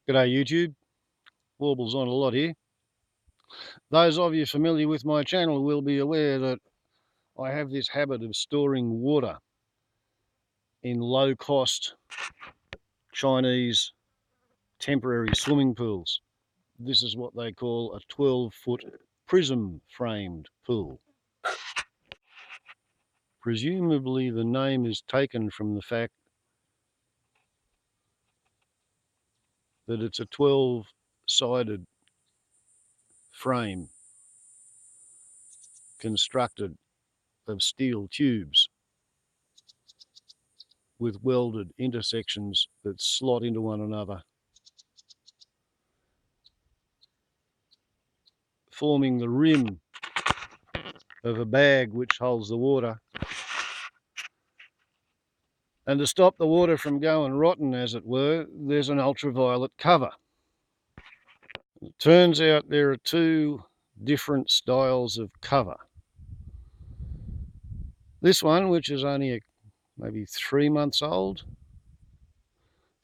G'day YouTube, Warbles on a lot here. Those of you familiar with my channel will be aware that I have this habit of storing water in low-cost Chinese temporary swimming pools. This is what they call a 12-foot prism-framed pool. Presumably the name is taken from the fact that it's a 12-sided frame constructed of steel tubes with welded intersections that slot into one another, forming the rim of a bag which holds the water. And to stop the water from going rotten, as it were, there's an ultraviolet cover. It turns out there are two different styles of cover. This one, which is only maybe 3 months old,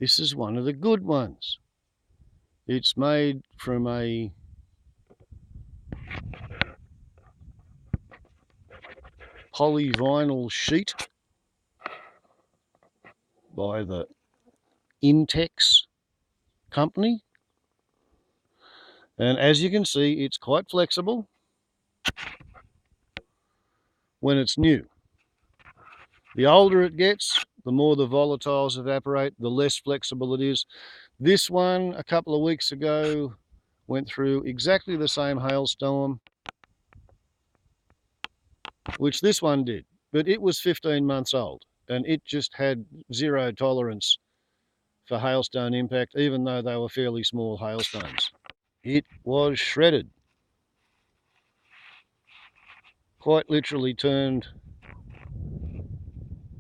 this is one of the good ones. It's made from a polyvinyl sheet by the Intex company. And as you can see, it's quite flexible when it's new. The older it gets, the more the volatiles evaporate, the less flexible it is. This one, a couple of weeks ago, went through exactly the same hailstorm, which this one did, but it was 15 months old, and it just had zero tolerance for hailstone impact, even though they were fairly small hailstones. It was shredded. Quite literally turned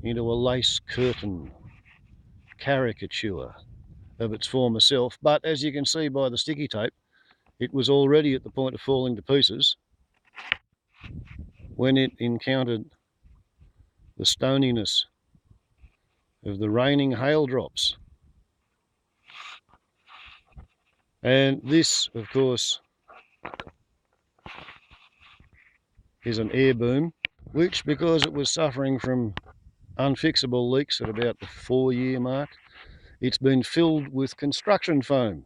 into a lace curtain caricature of its former self. But as you can see by the sticky tape, it was already at the point of falling to pieces when it encountered the stoniness of the raining hail drops. And this, of course, is an air boom, which, because it was suffering from unfixable leaks at about the 4-year mark, it's been filled with construction foam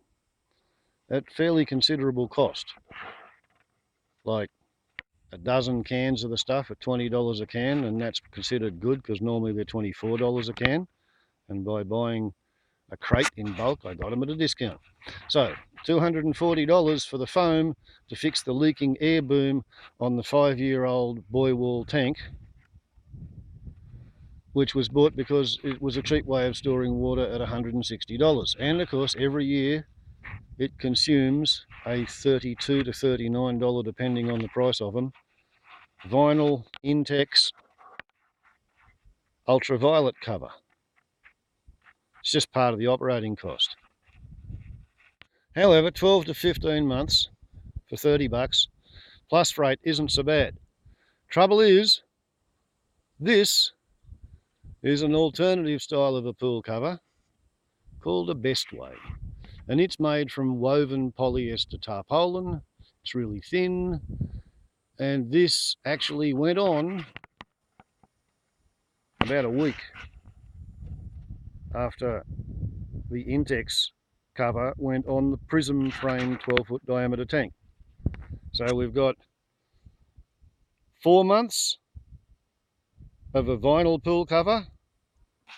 at fairly considerable cost. Like a dozen cans of the stuff at $20 a can, and that's considered good because normally they're $24 a can. And by buying a crate in bulk, I got them at a discount. So $240 for the foam to fix the leaking air boom on the 5-year-old boy wall tank, which was bought because it was a cheap way of storing water at $160. And of course, every year it consumes a $32 to $39, depending on the price of them, vinyl Intex ultraviolet cover. It's just part of the operating cost. However, 12 to 15 months for $30 plus freight isn't so bad. Trouble is, this is an alternative style of a pool cover called a Bestway, and it's made from woven polyester tarpaulin. It's really thin, and this actually went on about a week after the Intex cover went on the prism frame 12-foot diameter tank. So we've got 4 months of a vinyl pool cover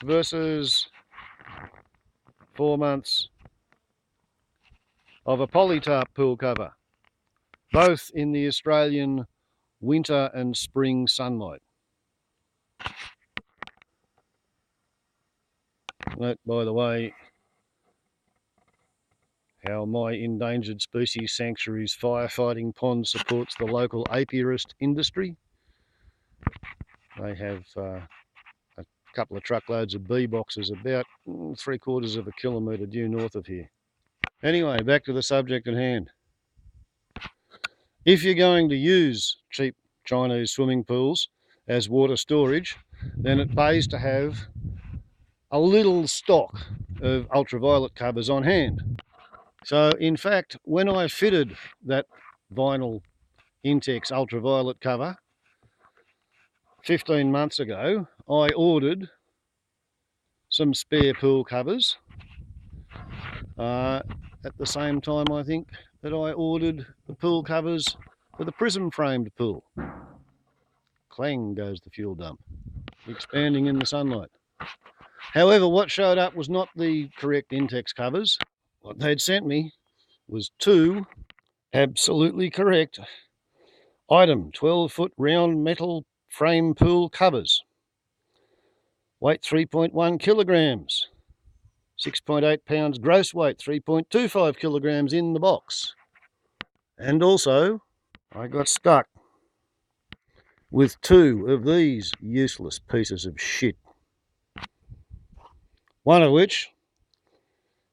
versus 4 months of a polytarp pool cover, both in the Australian winter and spring sunlight. Note, by the way, how my endangered species sanctuary's firefighting pond supports the local apiarist industry. They have a couple of truckloads of bee boxes about 3/4 of a kilometre due north of here. Anyway, back to the subject at hand. If you're going to use cheap Chinese swimming pools as water storage, then it pays to have a little stock of ultraviolet covers on hand. So in fact, when I fitted that vinyl Intex ultraviolet cover 15 months ago, I ordered some spare pool covers at the same time, I think, that I ordered the pool covers for the prism framed pool. Clang goes the fuel dump, expanding in the sunlight. However, what showed up was not the correct Intex covers. What they'd sent me was two absolutely correct item 12-foot round metal frame pool covers. Weight 3.1 kilograms. 6.8 pounds gross weight, 3.25 kilograms in the box. And also, I got stuck with two of these useless pieces of shit. One of which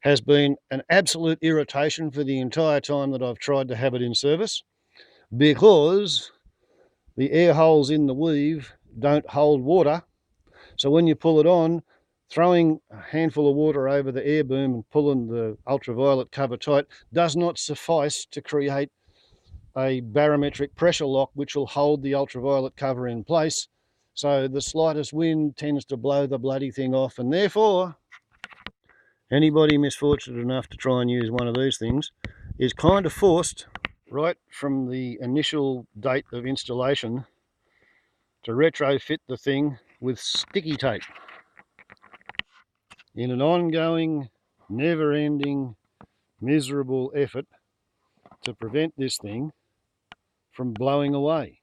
has been an absolute irritation for the entire time that I've tried to have it in service, because the air holes in the weave don't hold water. So when you pull it on, throwing a handful of water over the air boom and pulling the ultraviolet cover tight does not suffice to create a barometric pressure lock which will hold the ultraviolet cover in place. So the slightest wind tends to blow the bloody thing off, and therefore anybody misfortunate enough to try and use one of these things is kind of forced, right from the initial date of installation, to retrofit the thing with sticky tape in an ongoing, never-ending, miserable effort to prevent this thing from blowing away.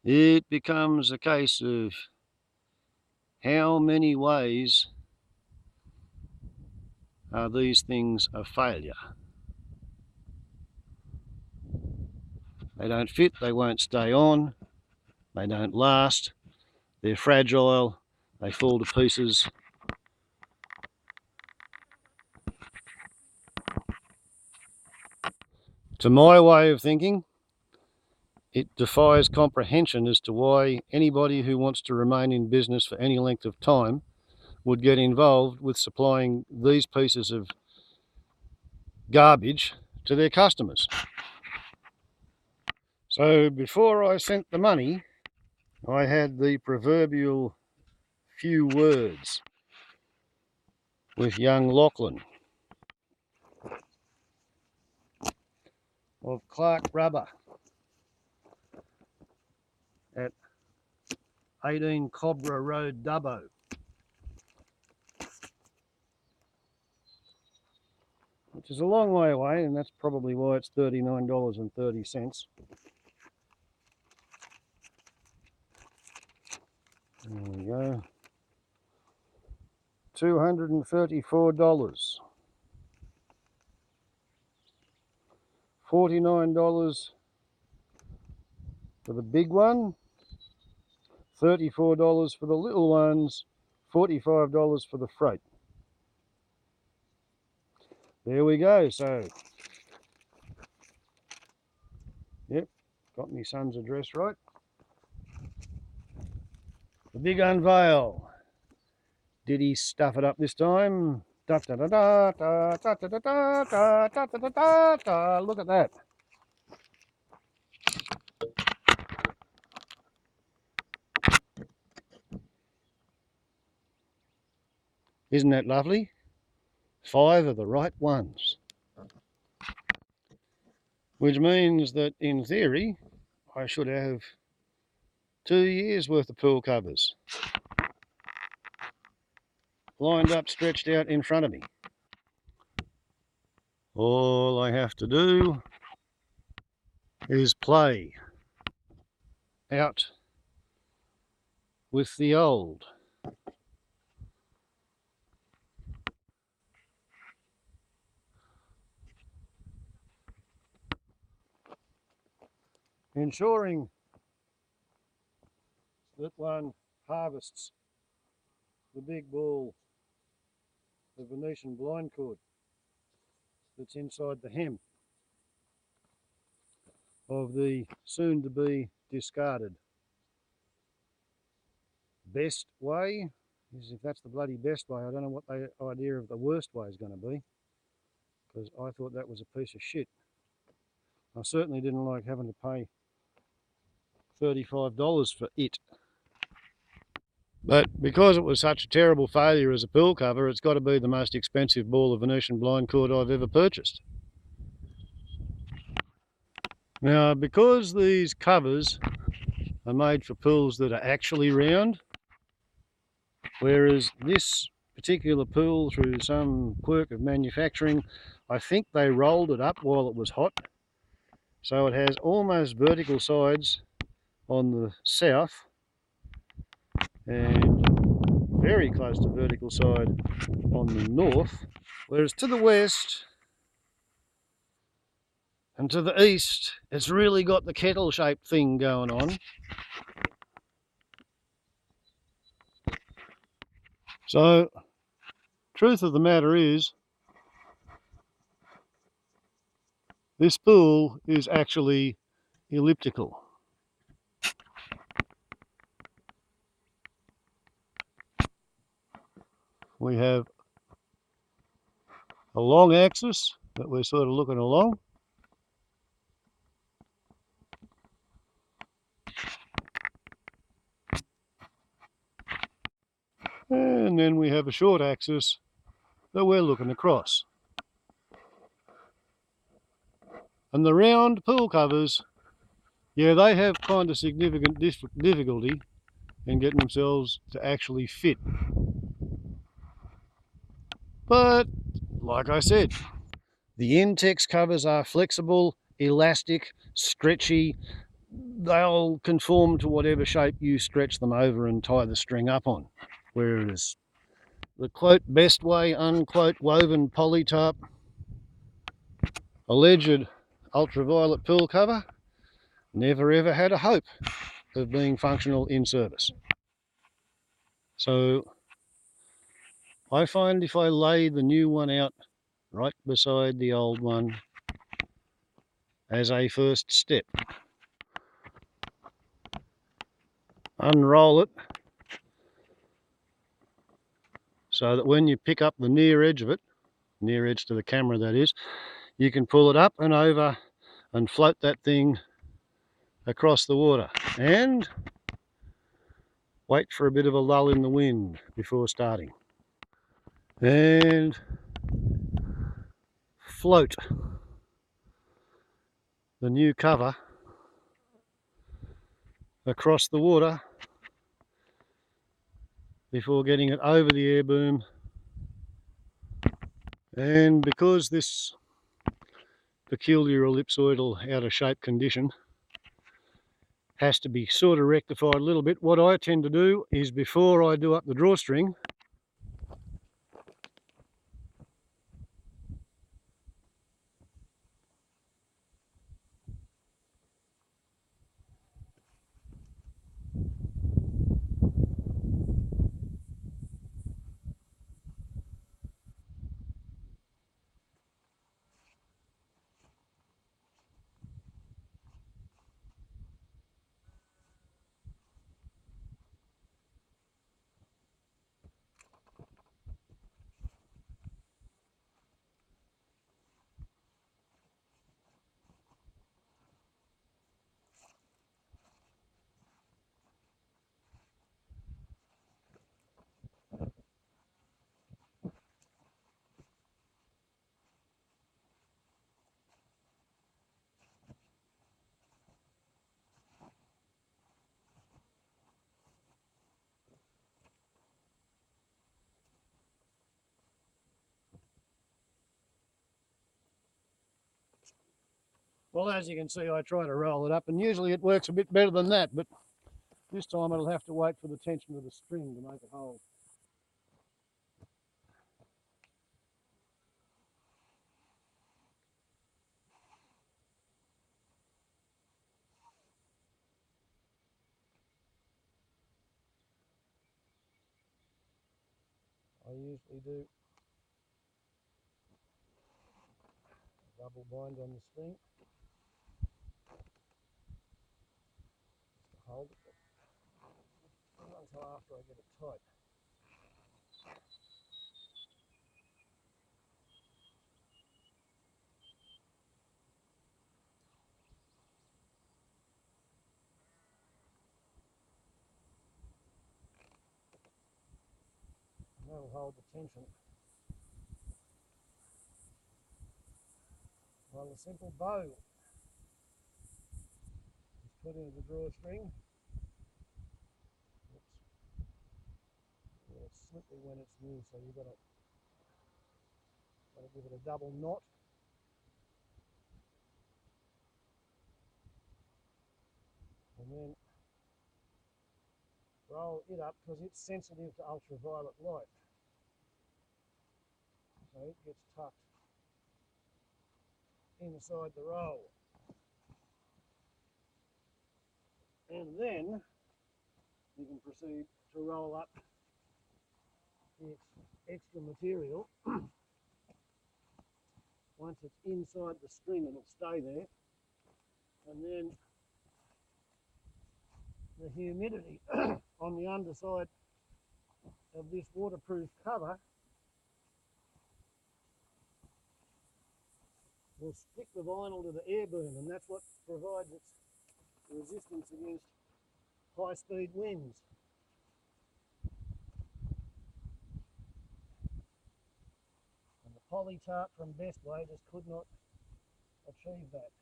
It becomes a case of how many ways are these things a failure? They don't fit, they won't stay on, they don't last, they're fragile, they fall to pieces. To my way of thinking, it defies comprehension as to why anybody who wants to remain in business for any length of time would get involved with supplying these pieces of garbage to their customers. So before I sent the money, I had the proverbial few words with young Lachlan of Clark Rubber at 18 Cobra Road, Dubbo. Which is a long way away, and that's probably why it's $39.30. There we go. $234. $49 for the big one, $34 for the little ones, $45 for the freight. There we go. So, yep, got my son's address right. The big unveil. Did he stuff it up this time? Da, da, da, da, da, da, da, da, da, da, da, da, da, da. Look at that. Isn't that lovely? 5 of the right ones. Which means that in theory, I should have 2 years worth of pool covers lined up, stretched out in front of me. All I have to do is play out with the old. Ensuring that one harvests the big ball of Venetian blind cord that's inside the hem of the soon-to-be discarded Bestway is if that's the bloody best way, I don't know what the idea of the worst way is going to be, because I thought that was a piece of shit. I certainly didn't like having to pay $35 for it. But because it was such a terrible failure as a pool cover, it's got to be the most expensive ball of Venetian blind cord I've ever purchased. Now, because these covers are made for pools that are actually round, whereas this particular pool, through some quirk of manufacturing, I think they rolled it up while it was hot, so it has almost vertical sides on the south and very close to vertical side on the north, whereas to the west and to the east it's really got the kettle shaped thing going on. So truth of the matter is, this pool is actually elliptical. We have a long axis that we're sort of looking along, and then we have a short axis that we're looking across. And the round pool covers, yeah, they have kind of significant difficulty in getting themselves to actually fit. But like I said, the Intex covers are flexible, elastic, stretchy. They'll conform to whatever shape you stretch them over and tie the string up on. Whereas the quote Bestway unquote woven polytype alleged ultraviolet pool cover never ever had a hope of being functional in service. So I find if I lay the new one out right beside the old one as a first step, unroll it so that when you pick up the near edge of it, near edge to the camera that is, you can pull it up and over and float that thing across the water and wait for a bit of a lull in the wind before starting. And float the new cover across the water before getting it over the air boom. And because this peculiar ellipsoidal out of shape condition has to be sort of rectified a little bit, what I tend to do is, before I do up the drawstring, well, as you can see, I try to roll it up, and usually it works a bit better than that, but this time it'll have to wait for the tension of the string to make it hold. I usually do a double bind on the string to hold it, not until after I get it tight. That'll hold the tension. While the simple bow is put into the drawstring. Oops. Yeah, it's slippery when it's new, so you've got to give it a double knot. And then roll it up because it's sensitive to ultraviolet light. So it gets tucked inside the roll. And then you can proceed to roll up the extra material. Once it's inside the string, it'll stay there. And then the humidity on the underside of this waterproof cover will stick the vinyl to the air boom, and that's what provides its resistance against high-speed winds. And the polytart from Bestway just could not achieve that.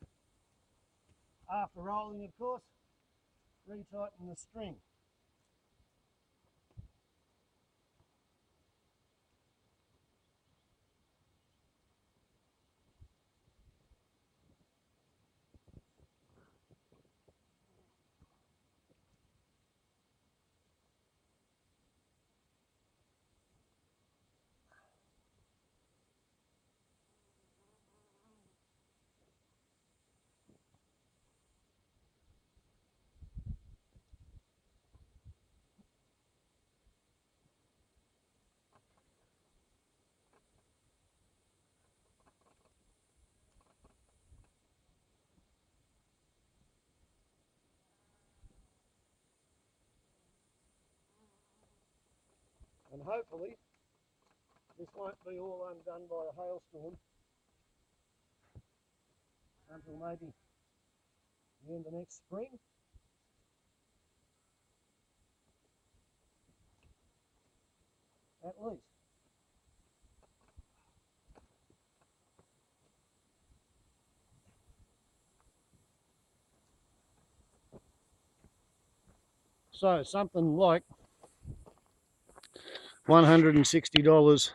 After rolling, of course, retighten the string. And hopefully this won't be all undone by a hailstorm until maybe the end of next spring. At least. So something like $160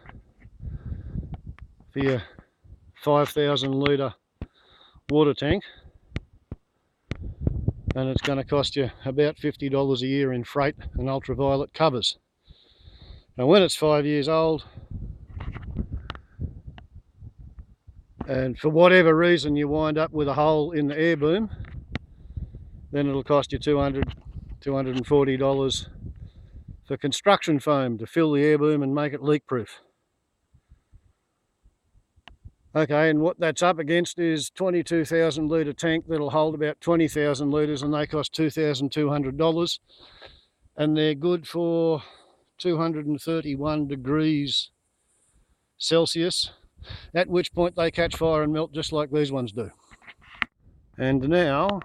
for your 5,000 litre water tank, and it's going to cost you about $50 a year in freight and ultraviolet covers. Now when it's 5 years old, and for whatever reason you wind up with a hole in the air boom, then it'll cost you $240 for construction foam to fill the air boom and make it leak proof. Okay, and what that's up against is 22,000 litre tank that'll hold about 20,000 litres, and they cost $2,200, and they're good for 231 degrees Celsius, at which point they catch fire and melt just like these ones do. And now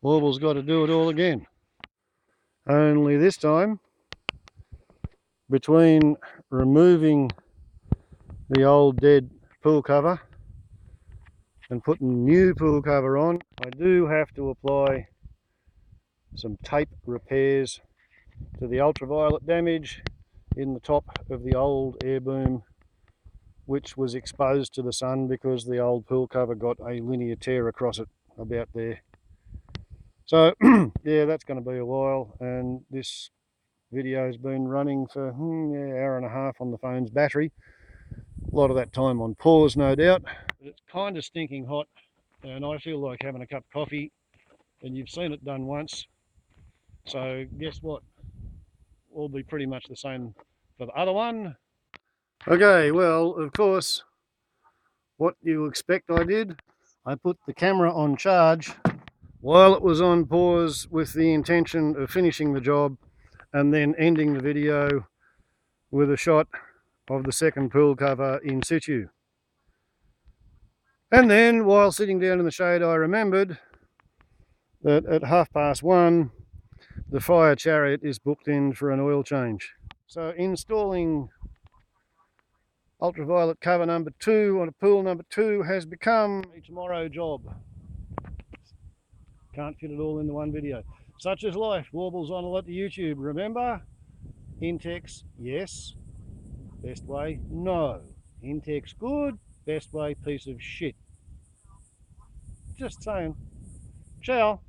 Warble's got to do it all again. Only this time, between removing the old dead pool cover and putting new pool cover on, I do have to apply some tape repairs to the ultraviolet damage in the top of the old air boom, which was exposed to the sun because the old pool cover got a linear tear across it about there. So yeah, that's going to be a while, and this video has been running for an hour and a half on the phone's battery. A lot of that time on pause, no doubt. But it's kind of stinking hot, and I feel like having a cup of coffee, and you've seen it done once. So guess what? Will be pretty much the same for the other one. Okay, well, of course, what you expect I did, I put the camera on charge while it was on pause with the intention of finishing the job and then ending the video with a shot of the second pool cover in situ. And then while sitting down in the shade, I remembered that at 1:30 The fire chariot is booked in for an oil change. So installing ultraviolet cover number 2 on a pool number 2 has become a tomorrow job. Can't fit it all into one video. Such is life, warbles on a lot to YouTube. Remember, Intex, yes. Bestway, no. Intex, good. Bestway, piece of shit. Just saying. Ciao.